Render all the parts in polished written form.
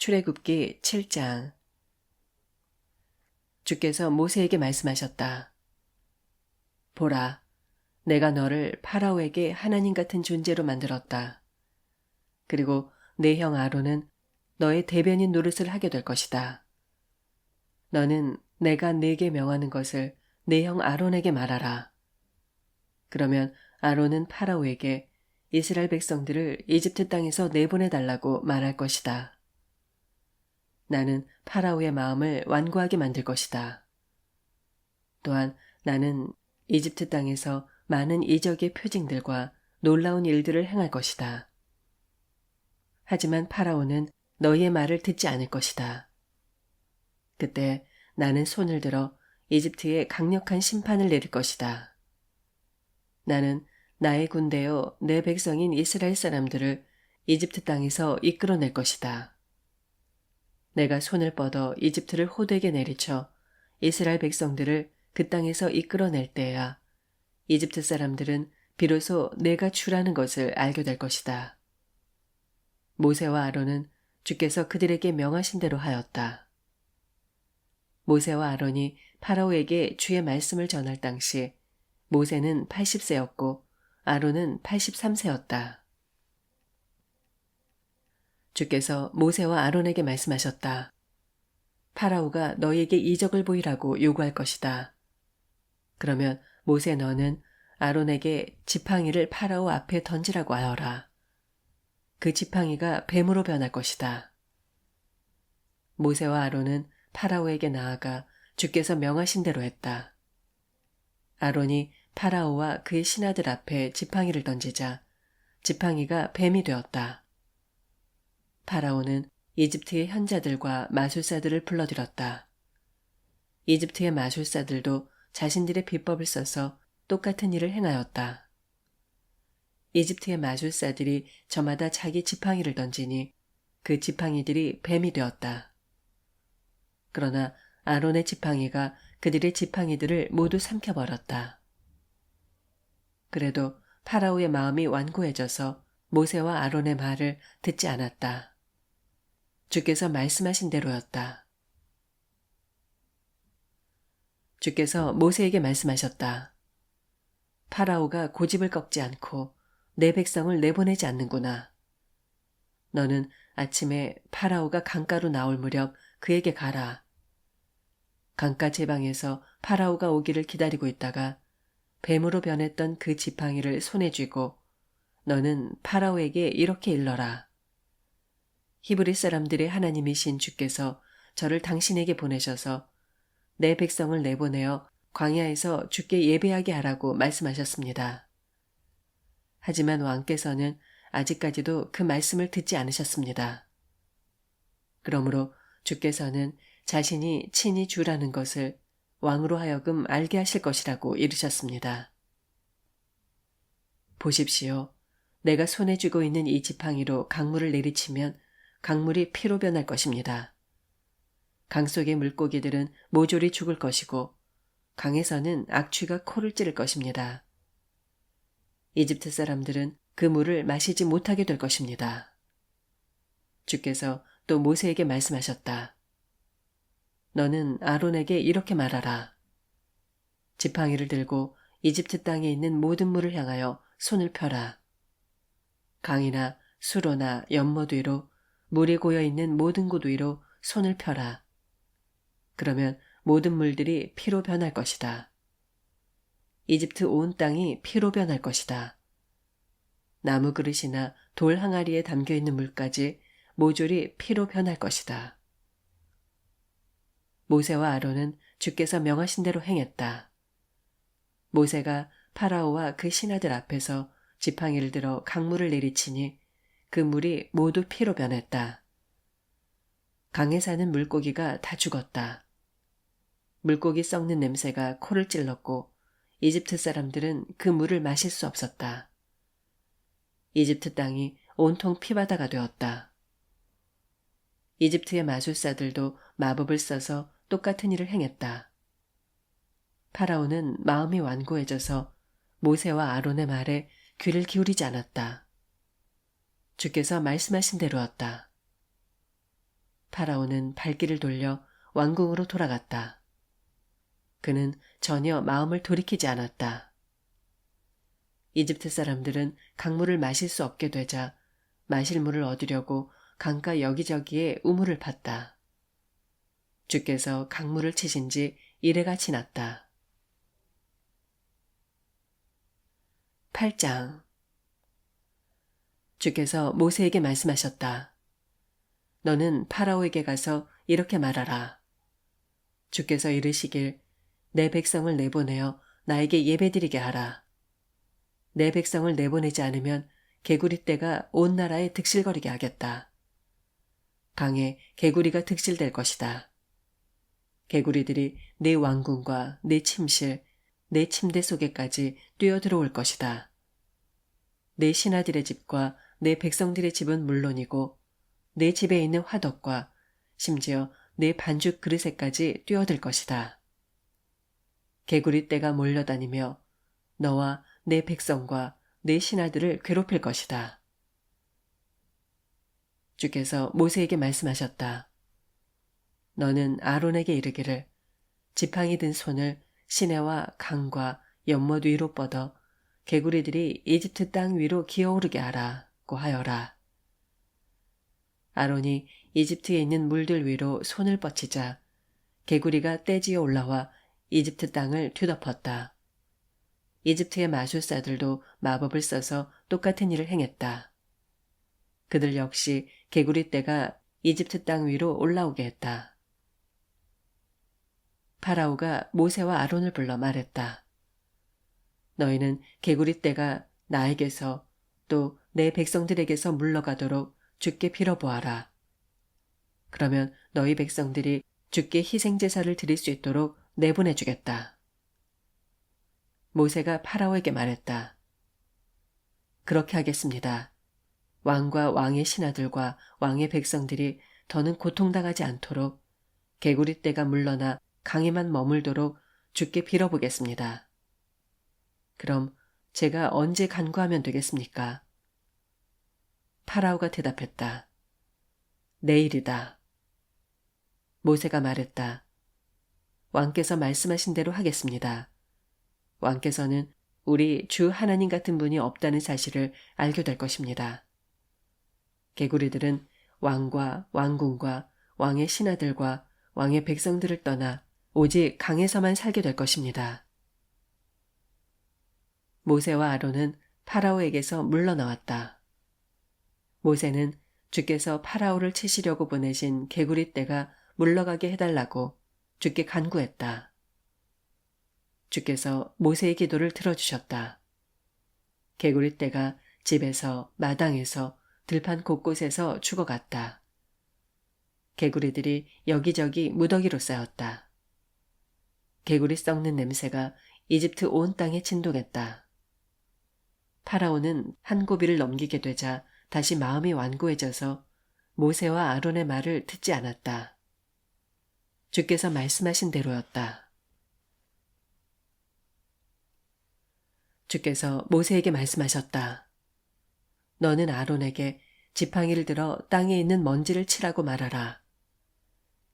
출애굽기 7장. 주께서 모세에게 말씀하셨다. 보라, 내가 너를 파라오에게 하나님 같은 존재로 만들었다. 그리고 내 형 아론은 너의 대변인 노릇을 하게 될 것이다. 너는 내가 네게 명하는 것을 내 형 아론에게 말하라. 그러면 아론은 파라오에게 이스라엘 백성들을 이집트 땅에서 내보내달라고 말할 것이다. 나는 파라오의 마음을 완고하게 만들 것이다. 또한 나는 이집트 땅에서 많은 이적의 표징들과 놀라운 일들을 행할 것이다. 하지만 파라오는 너희의 말을 듣지 않을 것이다. 그때 나는 손을 들어 이집트에 강력한 심판을 내릴 것이다. 나는 나의 군대여 내 백성인 이스라엘 사람들을 이집트 땅에서 이끌어낼 것이다. 내가 손을 뻗어 이집트를 호되게 내리쳐 이스라엘 백성들을 그 땅에서 이끌어낼 때야 이집트 사람들은 비로소 내가 주라는 것을 알게 될 것이다. 모세와 아론은 주께서 그들에게 명하신 대로 하였다. 모세와 아론이 파라오에게 주의 말씀을 전할 당시 모세는 80세였고 아론은 83세였다. 주께서 모세와 아론에게 말씀하셨다. 파라오가 너희에게 이적을 보이라고 요구할 것이다. 그러면 모세 너는 아론에게 지팡이를 파라오 앞에 던지라고 하여라. 그 지팡이가 뱀으로 변할 것이다. 모세와 아론은 파라오에게 나아가 주께서 명하신 대로 했다. 아론이 파라오와 그의 신하들 앞에 지팡이를 던지자 지팡이가 뱀이 되었다. 파라오는 이집트의 현자들과 마술사들을 불러들였다. 이집트의 마술사들도 자신들의 비법을 써서 똑같은 일을 행하였다. 이집트의 마술사들이 저마다 자기 지팡이를 던지니 그 지팡이들이 뱀이 되었다. 그러나 아론의 지팡이가 그들의 지팡이들을 모두 삼켜버렸다. 그래도 파라오의 마음이 완고해져서 모세와 아론의 말을 듣지 않았다. 주께서 말씀하신 대로였다. 주께서 모세에게 말씀하셨다. 파라오가 고집을 꺾지 않고 내 백성을 내보내지 않는구나. 너는 아침에 파라오가 강가로 나올 무렵 그에게 가라. 강가 제방에서 파라오가 오기를 기다리고 있다가 뱀으로 변했던 그 지팡이를 손에 쥐고 너는 파라오에게 이렇게 일러라. 히브리 사람들의 하나님이신 주께서 저를 당신에게 보내셔서 내 백성을 내보내어 광야에서 주께 예배하게 하라고 말씀하셨습니다. 하지만 왕께서는 아직까지도 그 말씀을 듣지 않으셨습니다. 그러므로 주께서는 자신이 친히 주라는 것을 왕으로 하여금 알게 하실 것이라고 이르셨습니다. 보십시오. 내가 손에 쥐고 있는 이 지팡이로 강물을 내리치면 강물이 피로 변할 것입니다. 강 속의 물고기들은 모조리 죽을 것이고 강에서는 악취가 코를 찌를 것입니다. 이집트 사람들은 그 물을 마시지 못하게 될 것입니다. 주께서 또 모세에게 말씀하셨다. 너는 아론에게 이렇게 말하라. 지팡이를 들고 이집트 땅에 있는 모든 물을 향하여 손을 펴라. 강이나 수로나 연못 위로 물이 고여있는 모든 곳 위로 손을 펴라. 그러면 모든 물들이 피로 변할 것이다. 이집트 온 땅이 피로 변할 것이다. 나무 그릇이나 돌 항아리에 담겨있는 물까지 모조리 피로 변할 것이다. 모세와 아론은 주께서 명하신 대로 행했다. 모세가 파라오와 그 신하들 앞에서 지팡이를 들어 강물을 내리치니 그 물이 모두 피로 변했다. 강에 사는 물고기가 다 죽었다. 물고기 썩는 냄새가 코를 찔렀고 이집트 사람들은 그 물을 마실 수 없었다. 이집트 땅이 온통 피바다가 되었다. 이집트의 마술사들도 마법을 써서 똑같은 일을 행했다. 파라오는 마음이 완고해져서 모세와 아론의 말에 귀를 기울이지 않았다. 주께서 말씀하신 대로였다. 파라오는 발길을 돌려 왕궁으로 돌아갔다. 그는 전혀 마음을 돌이키지 않았다. 이집트 사람들은 강물을 마실 수 없게 되자 마실 물을 얻으려고 강가 여기저기에 우물을 팠다. 주께서 강물을 치신 지 이래가 지났다. 8장. 주께서 모세에게 말씀하셨다. 너는 파라오에게 가서 이렇게 말하라. 주께서 이르시길 내 백성을 내보내어 나에게 예배드리게 하라. 내 백성을 내보내지 않으면 개구리 떼가 온 나라에 득실거리게 하겠다. 강에 개구리가 득실될 것이다. 개구리들이 내 왕궁과 내 침실, 내 침대 속에까지 뛰어들어올 것이다. 내 신하들의 집과 내 백성들의 집은 물론이고 내 집에 있는 화덕과 심지어 내 반죽 그릇에까지 뛰어들 것이다. 개구리 떼가 몰려다니며 너와 내 백성과 내 신하들을 괴롭힐 것이다. 주께서 모세에게 말씀하셨다. 너는 아론에게 이르기를 지팡이 든 손을 시내와 강과 연못 위로 뻗어 개구리들이 이집트 땅 위로 기어오르게 하라고 하여라. 아론이 이집트에 있는 물들 위로 손을 뻗치자 개구리가 떼지어 올라와 이집트 땅을 뒤덮었다. 이집트의 마술사들도 마법을 써서 똑같은 일을 행했다. 그들 역시 개구리 떼가 이집트 땅 위로 올라오게 했다. 파라오가 모세와 아론을 불러 말했다. 너희는 개구리 떼가 나에게서 또 내 백성들에게서 물러가도록 주께 빌어보아라. 그러면 너희 백성들이 주께 희생제사를 드릴 수 있도록 내보내주겠다. 모세가 파라오에게 말했다. 그렇게 하겠습니다. 왕과 왕의 신하들과 왕의 백성들이 더는 고통당하지 않도록 개구리 떼가 물러나 강에만 머물도록 주께 빌어보겠습니다. 그럼 제가 언제 간구하면 되겠습니까? 파라오가 대답했다. 내일이다. 모세가 말했다. 왕께서 말씀하신 대로 하겠습니다. 왕께서는 우리 주 하나님 같은 분이 없다는 사실을 알게 될 것입니다. 개구리들은 왕과 왕궁과 왕의 신하들과 왕의 백성들을 떠나 오직 강에서만 살게 될 것입니다. 모세와 아론은 파라오에게서 물러나왔다. 모세는 주께서 파라오를 치시려고 보내신 개구리 떼가 물러가게 해달라고 주께 간구했다. 주께서 모세의 기도를 들어주셨다. 개구리 떼가 집에서 마당에서 들판 곳곳에서 죽어갔다. 개구리들이 여기저기 무더기로 쌓였다. 개구리 썩는 냄새가 이집트 온 땅에 진동했다. 파라오는 한 고비를 넘기게 되자 다시 마음이 완고해져서 모세와 아론의 말을 듣지 않았다. 주께서 말씀하신 대로였다. 주께서 모세에게 말씀하셨다. 너는 아론에게 지팡이를 들어 땅에 있는 먼지를 치라고 말하라.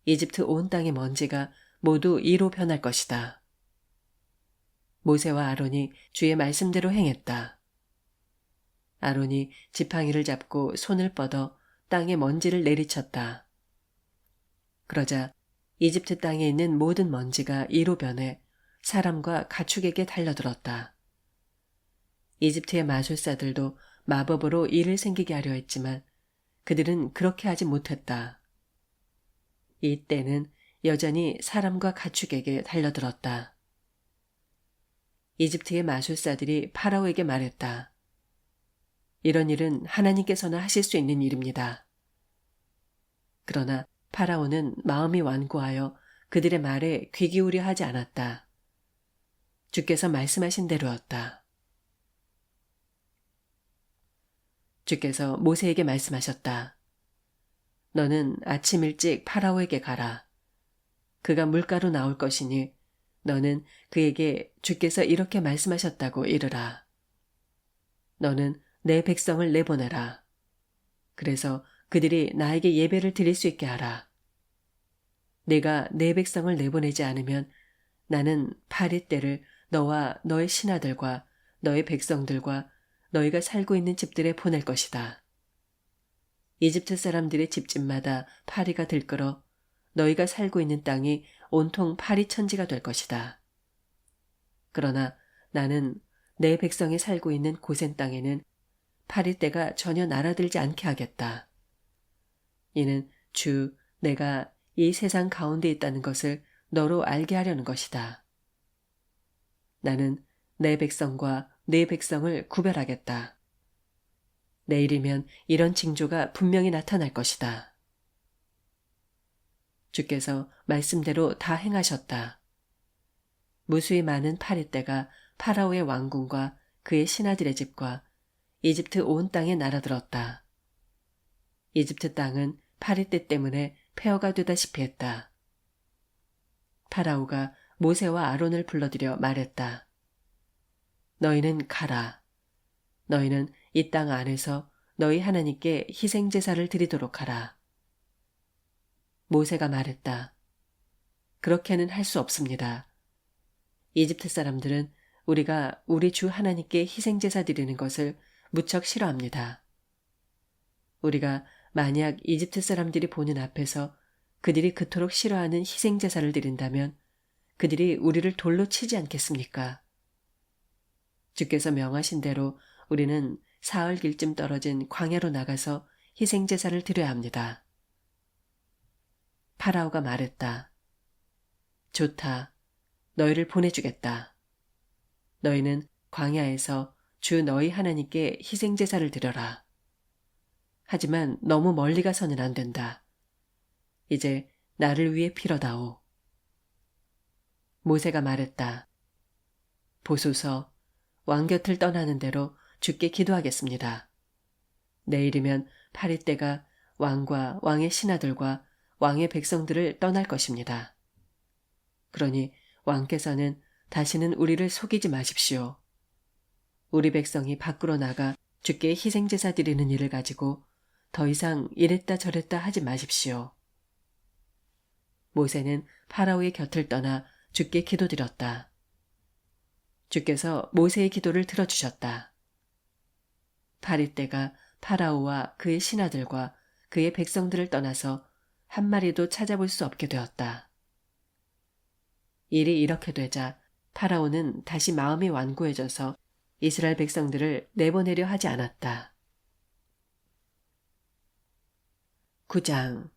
이집트 온 땅의 먼지가 모두 이로 변할 것이다. 모세와 아론이 주의 말씀대로 행했다. 아론이 지팡이를 잡고 손을 뻗어 땅에 먼지를 내리쳤다. 그러자 이집트 땅에 있는 모든 먼지가 이로 변해 사람과 가축에게 달려들었다. 이집트의 마술사들도 마법으로 일을 생기게 하려 했지만 그들은 그렇게 하지 못했다. 이 때는 여전히 사람과 가축에게 달려들었다. 이집트의 마술사들이 파라오에게 말했다. 이런 일은 하나님께서나 하실 수 있는 일입니다. 그러나 파라오는 마음이 완고하여 그들의 말에 귀 기울여 하지 않았다. 주께서 말씀하신 대로였다. 주께서 모세에게 말씀하셨다. 너는 아침 일찍 파라오에게 가라. 그가 물가로 나올 것이니 너는 그에게 주께서 이렇게 말씀하셨다고 이르라. 너는 내 백성을 내보내라. 그래서 그들이 나에게 예배를 드릴 수 있게 하라. 네가 내 백성을 내보내지 않으면 나는 파리 떼를 너와 너의 신하들과 너의 백성들과 너희가 살고 있는 집들에 보낼 것이다. 이집트 사람들의 집집마다 파리가 들끓어 너희가 살고 있는 땅이 온통 파리 천지가 될 것이다. 그러나 나는 내 백성이 살고 있는 고센 땅에는 파리떼가 전혀 날아들지 않게 하겠다. 이는 주 내가 이 세상 가운데 있다는 것을 너로 알게 하려는 것이다. 나는 내 백성과 네 백성을 구별하겠다. 내일이면 이런 징조가 분명히 나타날 것이다. 주께서 말씀대로 다 행하셨다. 무수히 많은 파리떼가 파라오의 왕궁과 그의 신하들의 집과 이집트 온 땅에 날아들었다. 이집트 땅은 파리떼 때문에 폐허가 되다시피 했다. 파라오가 모세와 아론을 불러들여 말했다. 너희는 가라. 너희는 이 땅 안에서 너희 하나님께 희생제사를 드리도록 하라. 모세가 말했다. 그렇게는 할 수 없습니다. 이집트 사람들은 우리가 우리 주 하나님께 희생제사 드리는 것을 무척 싫어합니다. 우리가 만약 이집트 사람들이 보는 앞에서 그들이 그토록 싫어하는 희생제사를 드린다면 그들이 우리를 돌로 치지 않겠습니까? 주께서 명하신 대로 우리는 사흘 길쯤 떨어진 광야로 나가서 희생제사를 드려야 합니다. 파라오가 말했다. 좋다. 너희를 보내주겠다. 너희는 광야에서 주 너희 하나님께 희생제사를 드려라. 하지만 너무 멀리 가서는 안 된다. 이제 나를 위해 빌어다오. 모세가 말했다. 보소서, 왕 곁을 떠나는 대로 주께 기도하겠습니다. 내일이면 파리떼가 왕과 왕의 신하들과 왕의 백성들을 떠날 것입니다. 그러니 왕께서는 다시는 우리를 속이지 마십시오. 우리 백성이 밖으로 나가 주께 희생제사 드리는 일을 가지고 더 이상 이랬다 저랬다 하지 마십시오. 모세는 파라오의 곁을 떠나 주께 기도드렸다. 주께서 모세의 기도를 들어주셨다. 파리떼가 파라오와 그의 신하들과 그의 백성들을 떠나서 한 마리도 찾아볼 수 없게 되었다. 일이 이렇게 되자 파라오는 다시 마음이 완고해져서 이스라엘 백성들을 내보내려 하지 않았다. 9장.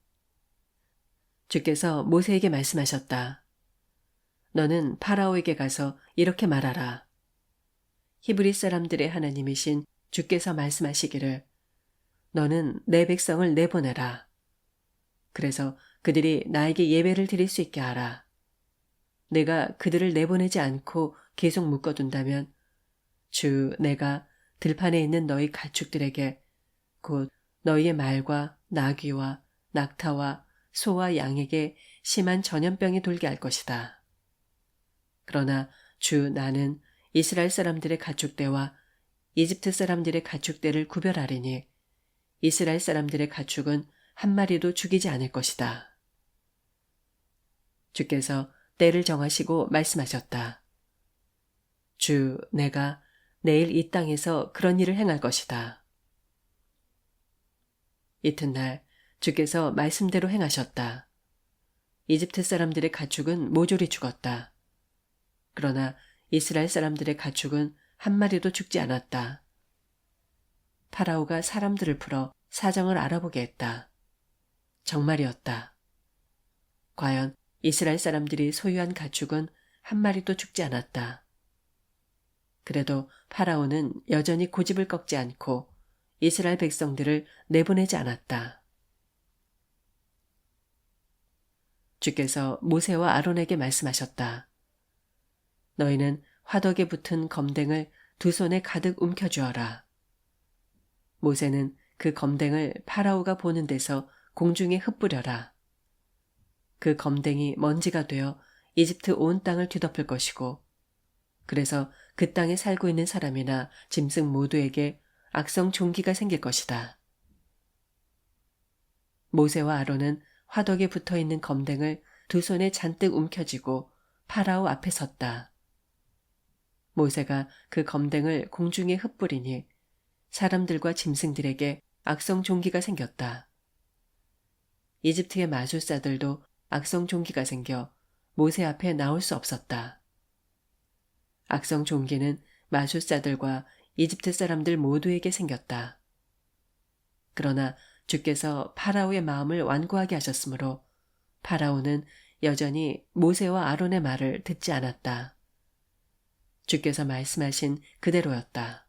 주께서 모세에게 말씀하셨다. 너는 파라오에게 가서 이렇게 말하라. 히브리 사람들의 하나님이신 주께서 말씀하시기를 너는 내 백성을 내보내라. 그래서 그들이 나에게 예배를 드릴 수 있게 하라. 내가 그들을 내보내지 않고 계속 묶어둔다면 주 내가 들판에 있는 너희 가축들에게 곧 너희의 말과 나귀와 낙타와 소와 양에게 심한 전염병이 돌게 할 것이다. 그러나 주 나는 이스라엘 사람들의 가축대와 이집트 사람들의 가축대를 구별하리니 이스라엘 사람들의 가축은 한 마리도 죽이지 않을 것이다. 주께서 때를 정하시고 말씀하셨다. 주 내가 내일 이 땅에서 그런 일을 행할 것이다. 이튿날 주께서 말씀대로 행하셨다. 이집트 사람들의 가축은 모조리 죽었다. 그러나 이스라엘 사람들의 가축은 한 마리도 죽지 않았다. 파라오가 사람들을 풀어 사정을 알아보게 했다. 정말이었다. 과연 이스라엘 사람들이 소유한 가축은 한 마리도 죽지 않았다. 그래도 파라오는 여전히 고집을 꺾지 않고 이스라엘 백성들을 내보내지 않았다. 주께서 모세와 아론에게 말씀하셨다. 너희는 화덕에 붙은 검댕을 두 손에 가득 움켜주어라. 모세는 그 검댕을 파라오가 보는 데서 공중에 흩뿌려라. 그 검댕이 먼지가 되어 이집트 온 땅을 뒤덮을 것이고 그래서 그 땅에 살고 있는 사람이나 짐승 모두에게 악성 종기가 생길 것이다. 모세와 아론은 화덕에 붙어있는 검댕을 두 손에 잔뜩 움켜쥐고 파라오 앞에 섰다. 모세가 그 검댕을 공중에 흩뿌리니 사람들과 짐승들에게 악성 종기가 생겼다. 이집트의 마술사들도 악성 종기가 생겨 모세 앞에 나올 수 없었다. 악성 종기는 마술사들과 이집트 사람들 모두에게 생겼다. 그러나 주께서 파라오의 마음을 완고하게 하셨으므로 파라오는 여전히 모세와 아론의 말을 듣지 않았다. 주께서 말씀하신 그대로였다.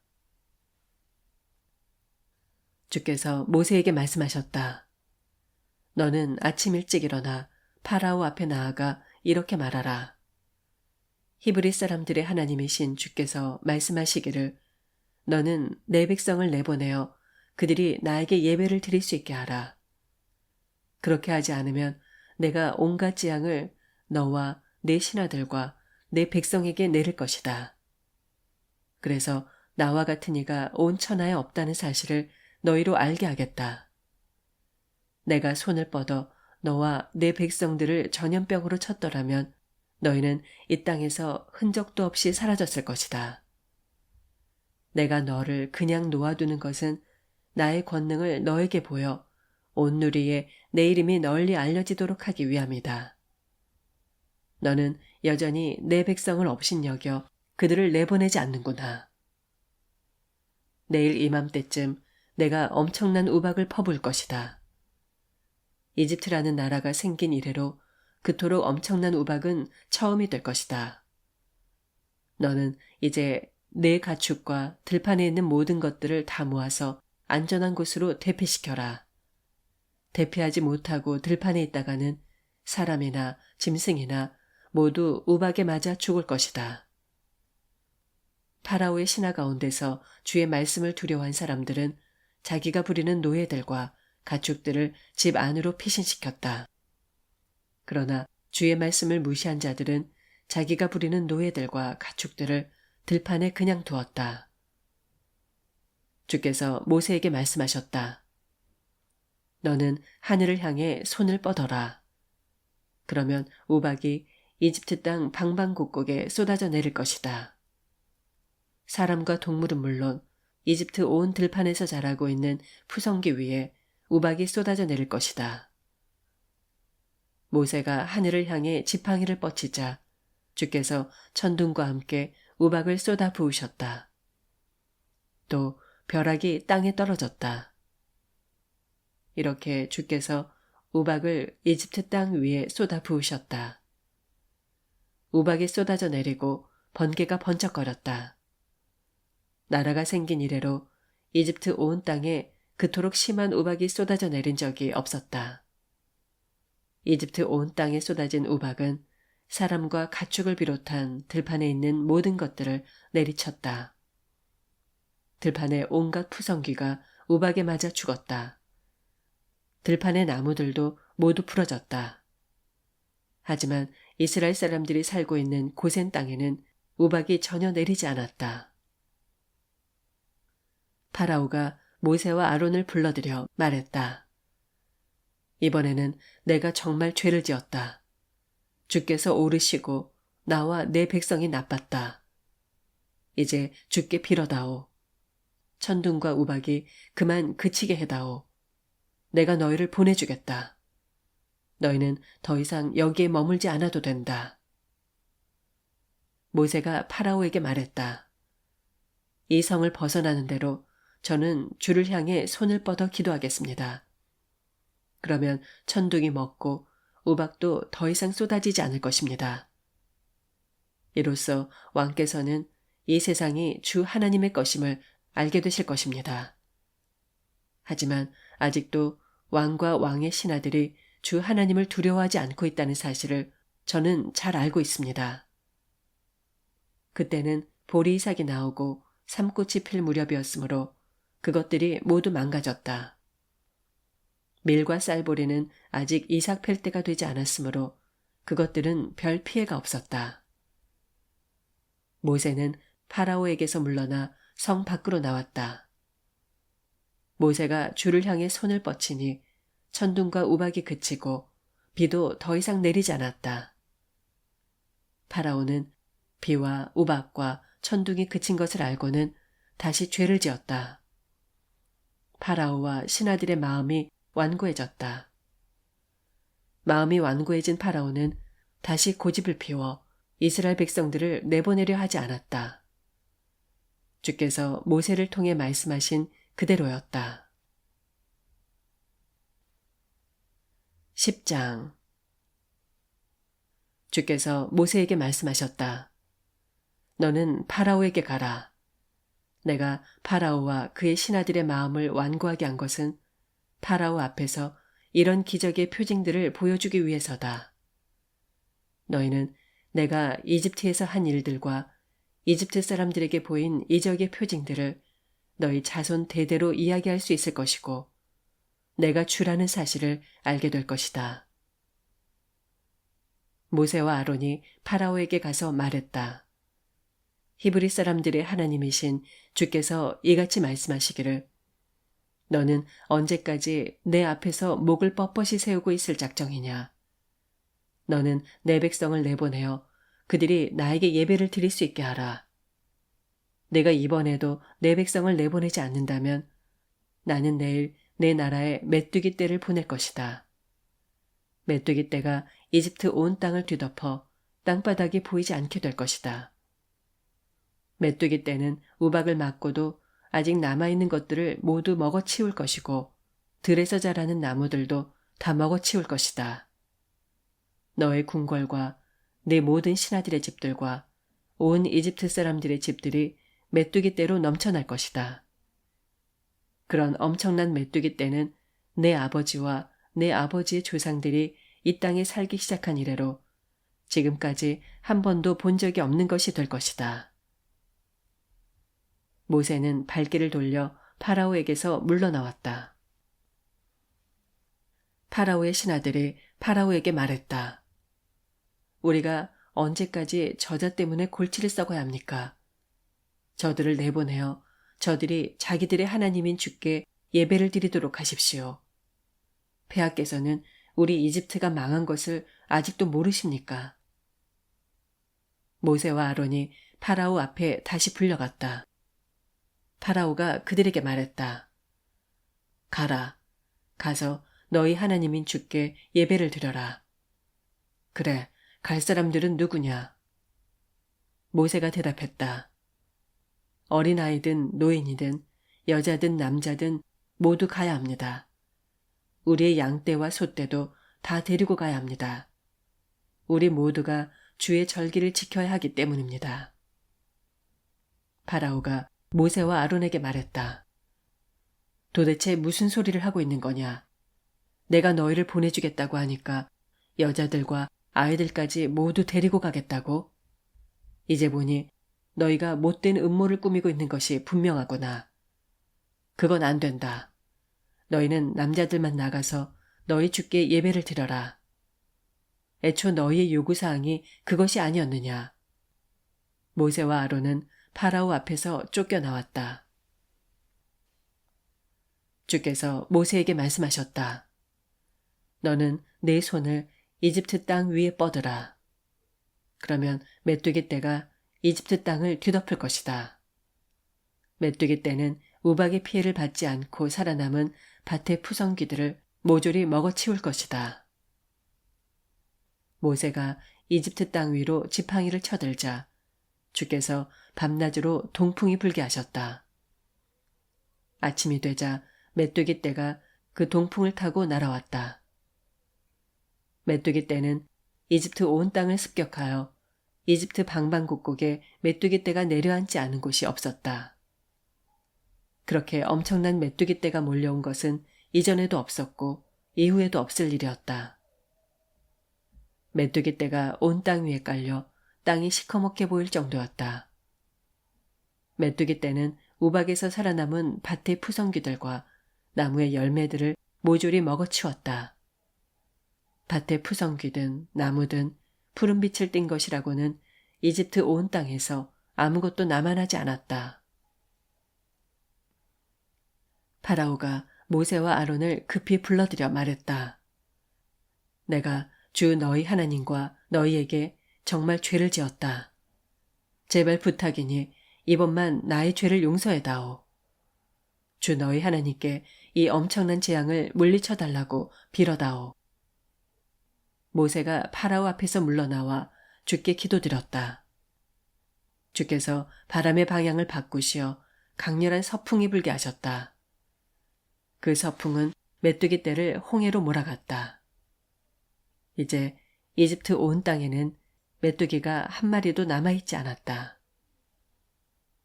주께서 모세에게 말씀하셨다. 너는 아침 일찍 일어나 파라오 앞에 나아가 이렇게 말하라. 히브리 사람들의 하나님이신 주께서 말씀하시기를 너는 내 백성을 내보내어 그들이 나에게 예배를 드릴 수 있게 하라. 그렇게 하지 않으면 내가 온갖 재앙을 너와 내 신하들과 내 백성에게 내릴 것이다. 그래서 나와 같은 이가 온 천하에 없다는 사실을 너희로 알게 하겠다. 내가 손을 뻗어 너와 내 백성들을 전염병으로 쳤더라면 너희는 이 땅에서 흔적도 없이 사라졌을 것이다. 내가 너를 그냥 놓아두는 것은 나의 권능을 너에게 보여 온 누리에 내 이름이 널리 알려지도록 하기 위함이다. 너는 여전히 내 백성을 업신여겨 그들을 내보내지 않는구나. 내일 이맘때쯤 내가 엄청난 우박을 퍼부을 것이다. 이집트라는 나라가 생긴 이래로 그토록 엄청난 우박은 처음이 될 것이다. 너는 이제 내 가축과 들판에 있는 모든 것들을 다 모아서 안전한 곳으로 대피시켜라. 대피하지 못하고 들판에 있다가는 사람이나 짐승이나 모두 우박에 맞아 죽을 것이다. 파라오의 신하 가운데서 주의 말씀을 두려워한 사람들은 자기가 부리는 노예들과 가축들을 집 안으로 피신시켰다. 그러나 주의 말씀을 무시한 자들은 자기가 부리는 노예들과 가축들을 들판에 그냥 두었다. 주께서 모세에게 말씀하셨다. 너는 하늘을 향해 손을 뻗어라. 그러면 우박이 이집트 땅 방방곡곡에 쏟아져 내릴 것이다. 사람과 동물은 물론 이집트 온 들판에서 자라고 있는 푸성기 위에 우박이 쏟아져 내릴 것이다. 모세가 하늘을 향해 지팡이를 뻗치자 주께서 천둥과 함께 우박을 쏟아 부으셨다. 또 벼락이 땅에 떨어졌다. 이렇게 주께서 우박을 이집트 땅 위에 쏟아 부으셨다. 우박이 쏟아져 내리고 번개가 번쩍거렸다. 나라가 생긴 이래로 이집트 온 땅에 그토록 심한 우박이 쏟아져 내린 적이 없었다. 이집트 온 땅에 쏟아진 우박은 사람과 가축을 비롯한 들판에 있는 모든 것들을 내리쳤다. 들판의 온갖 푸성귀가 우박에 맞아 죽었다. 들판의 나무들도 모두 부러졌다. 하지만 이스라엘 사람들이 살고 있는 고센 땅에는 우박이 전혀 내리지 않았다. 파라오가 모세와 아론을 불러들여 말했다. 이번에는 내가 정말 죄를 지었다. 주께서 오르시고 나와 내 백성이 나빴다. 이제 주께 빌어다오. 천둥과 우박이 그만 그치게 해다오. 내가 너희를 보내주겠다. 너희는 더 이상 여기에 머물지 않아도 된다. 모세가 파라오에게 말했다. 이 성을 벗어나는 대로 저는 주를 향해 손을 뻗어 기도하겠습니다. 그러면 천둥이 멎고 우박도 더 이상 쏟아지지 않을 것입니다. 이로써 왕께서는 이 세상이 주 하나님의 것임을 알게 되실 것입니다. 하지만 아직도 왕과 왕의 신하들이 주 하나님을 두려워하지 않고 있다는 사실을 저는 잘 알고 있습니다. 그때는 보리 이삭이 나오고 삼꽃이 필 무렵이었으므로 그것들이 모두 망가졌다. 밀과 쌀보리는 아직 이삭 팰 때가 되지 않았으므로 그것들은 별 피해가 없었다. 모세는 파라오에게서 물러나 성 밖으로 나왔다. 모세가 주를 향해 손을 뻗치니 천둥과 우박이 그치고 비도 더 이상 내리지 않았다. 파라오는 비와 우박과 천둥이 그친 것을 알고는 다시 죄를 지었다. 파라오와 신하들의 마음이 완고해졌다. 마음이 완고해진 파라오는 다시 고집을 피워 이스라엘 백성들을 내보내려 하지 않았다. 주께서 모세를 통해 말씀하신 그대로였다. 10장. 주께서 모세에게 말씀하셨다. 너는 파라오에게 가라. 내가 파라오와 그의 신하들의 마음을 완고하게 한 것은 파라오 앞에서 이런 기적의 표징들을 보여주기 위해서다. 너희는 내가 이집트에서 한 일들과 이집트 사람들에게 보인 이적의 표징들을 너희 자손 대대로 이야기할 수 있을 것이고 내가 주라는 사실을 알게 될 것이다. 모세와 아론이 파라오에게 가서 말했다. 히브리 사람들의 하나님이신 주께서 이같이 말씀하시기를 너는 언제까지 내 앞에서 목을 뻣뻣이 세우고 있을 작정이냐. 너는 내 백성을 내보내어 그들이 나에게 예배를 드릴 수 있게 하라. 내가 이번에도 내 백성을 내보내지 않는다면 나는 내일 내 나라에 메뚜기 떼를 보낼 것이다. 메뚜기 떼가 이집트 온 땅을 뒤덮어 땅바닥이 보이지 않게 될 것이다. 메뚜기 떼는 우박을 맞고도 아직 남아있는 것들을 모두 먹어치울 것이고 들에서 자라는 나무들도 다 먹어치울 것이다. 너의 궁궐과 네 모든 신하들의 집들과 온 이집트 사람들의 집들이 메뚜기 떼로 넘쳐날 것이다. 그런 엄청난 메뚜기 떼는 내 아버지와 내 아버지의 조상들이 이 땅에 살기 시작한 이래로 지금까지 한 번도 본 적이 없는 것이 될 것이다. 모세는 발길을 돌려 파라오에게서 물러나왔다. 파라오의 신하들이 파라오에게 말했다. 우리가 언제까지 저자 때문에 골치를 썩어야 합니까? 저들을 내보내어 저들이 자기들의 하나님인 주께 예배를 드리도록 하십시오. 폐하께서는 우리 이집트가 망한 것을 아직도 모르십니까? 모세와 아론이 파라오 앞에 다시 불려갔다. 파라오가 그들에게 말했다. 가라. 가서 너희 하나님인 주께 예배를 드려라. 그래, 갈 사람들은 누구냐? 모세가 대답했다. 어린아이든 노인이든 여자든 남자든 모두 가야 합니다. 우리의 양떼와 소떼도 다 데리고 가야 합니다. 우리 모두가 주의 절기를 지켜야 하기 때문입니다. 파라오가 모세와 아론에게 말했다. 도대체 무슨 소리를 하고 있는 거냐? 내가 너희를 보내주겠다고 하니까 여자들과 아이들까지 모두 데리고 가겠다고? 이제 보니 너희가 못된 음모를 꾸미고 있는 것이 분명하구나. 그건 안 된다. 너희는 남자들만 나가서 너희 주께 예배를 드려라. 애초 너희의 요구사항이 그것이 아니었느냐. 모세와 아론은 파라오 앞에서 쫓겨나왔다. 주께서 모세에게 말씀하셨다. 너는 내 손을 이집트 땅 위에 뻗으라. 그러면 메뚜기 떼가 이집트 땅을 뒤덮을 것이다. 메뚜기 떼는 우박의 피해를 받지 않고 살아남은 밭의 푸성귀들을 모조리 먹어치울 것이다. 모세가 이집트 땅 위로 지팡이를 쳐들자 주께서 밤낮으로 동풍이 불게 하셨다. 아침이 되자 메뚜기 떼가 그 동풍을 타고 날아왔다. 메뚜기 떼는 이집트 온 땅을 습격하여 이집트 방방곡곡에 메뚜기 떼가 내려앉지 않은 곳이 없었다. 그렇게 엄청난 메뚜기 떼가 몰려온 것은 이전에도 없었고 이후에도 없을 일이었다. 메뚜기 떼가 온 땅 위에 깔려 땅이 시커멓게 보일 정도였다. 메뚜기 떼는 우박에서 살아남은 밭의 푸성귀들과 나무의 열매들을 모조리 먹어치웠다. 밭의 푸성귀든 나무든 푸른빛을 띤 것이라고는 이집트 온 땅에서 아무것도 남아나지 않았다. 파라오가 모세와 아론을 급히 불러들여 말했다. 내가 주 너희 하나님과 너희에게 정말 죄를 지었다. 제발 부탁이니 이번만 나의 죄를 용서해다오. 주 너희 하나님께 이 엄청난 재앙을 물리쳐달라고 빌어다오. 모세가 파라오 앞에서 물러나와 주께 기도드렸다. 주께서 바람의 방향을 바꾸시어 강렬한 서풍이 불게 하셨다. 그 서풍은 메뚜기 떼를 홍해로 몰아갔다. 이제 이집트 온 땅에는 메뚜기가 한 마리도 남아있지 않았다.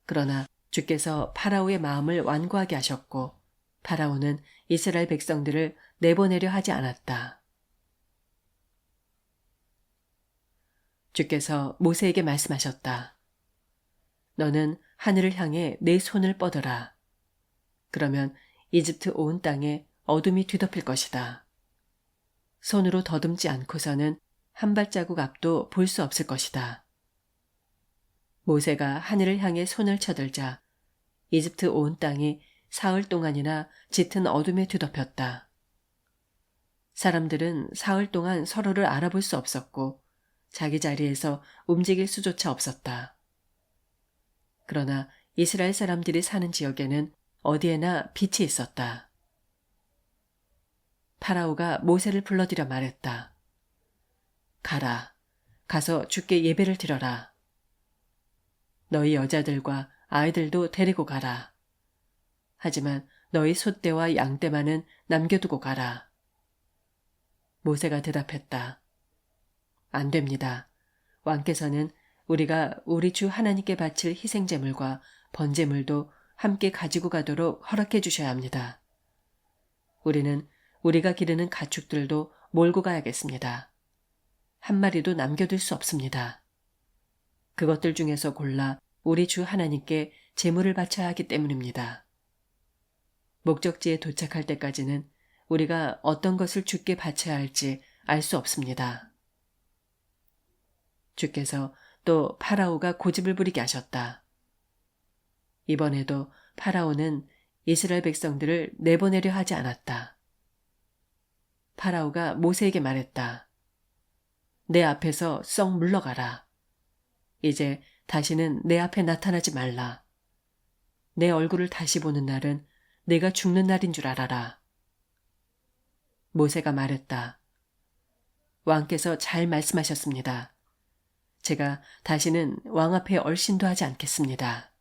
그러나 주께서 파라오의 마음을 완고하게 하셨고 파라오는 이스라엘 백성들을 내보내려 하지 않았다. 주께서 모세에게 말씀하셨다. 너는 하늘을 향해 내 손을 뻗어라. 그러면 이집트 온 땅에 어둠이 뒤덮일 것이다. 손으로 더듬지 않고서는 한 발자국 앞도 볼 수 없을 것이다. 모세가 하늘을 향해 손을 쳐들자 이집트 온 땅이 사흘 동안이나 짙은 어둠에 뒤덮였다. 사람들은 사흘 동안 서로를 알아볼 수 없었고 자기 자리에서 움직일 수조차 없었다. 그러나 이스라엘 사람들이 사는 지역에는 어디에나 빛이 있었다. 파라오가 모세를 불러들여 말했다. 가라. 가서 주께 예배를 드려라. 너희 여자들과 아이들도 데리고 가라. 하지만 너희 소떼와 양떼만은 남겨두고 가라. 모세가 대답했다. 안 됩니다. 왕께서는 우리가 우리 주 하나님께 바칠 희생제물과 번제물도 함께 가지고 가도록 허락해 주셔야 합니다. 우리는 우리가 기르는 가축들도 몰고 가야겠습니다. 한 마리도 남겨둘 수 없습니다. 그것들 중에서 골라 우리 주 하나님께 제물을 바쳐야 하기 때문입니다. 목적지에 도착할 때까지는 우리가 어떤 것을 주께 바쳐야 할지 알 수 없습니다. 주께서 또 파라오가 고집을 부리게 하셨다. 이번에도 파라오는 이스라엘 백성들을 내보내려 하지 않았다. 파라오가 모세에게 말했다. 내 앞에서 썩 물러가라. 이제 다시는 내 앞에 나타나지 말라. 내 얼굴을 다시 보는 날은 내가 죽는 날인 줄 알아라. 모세가 말했다. 왕께서 잘 말씀하셨습니다. 제가 다시는 왕 앞에 얼씬도 하지 않겠습니다.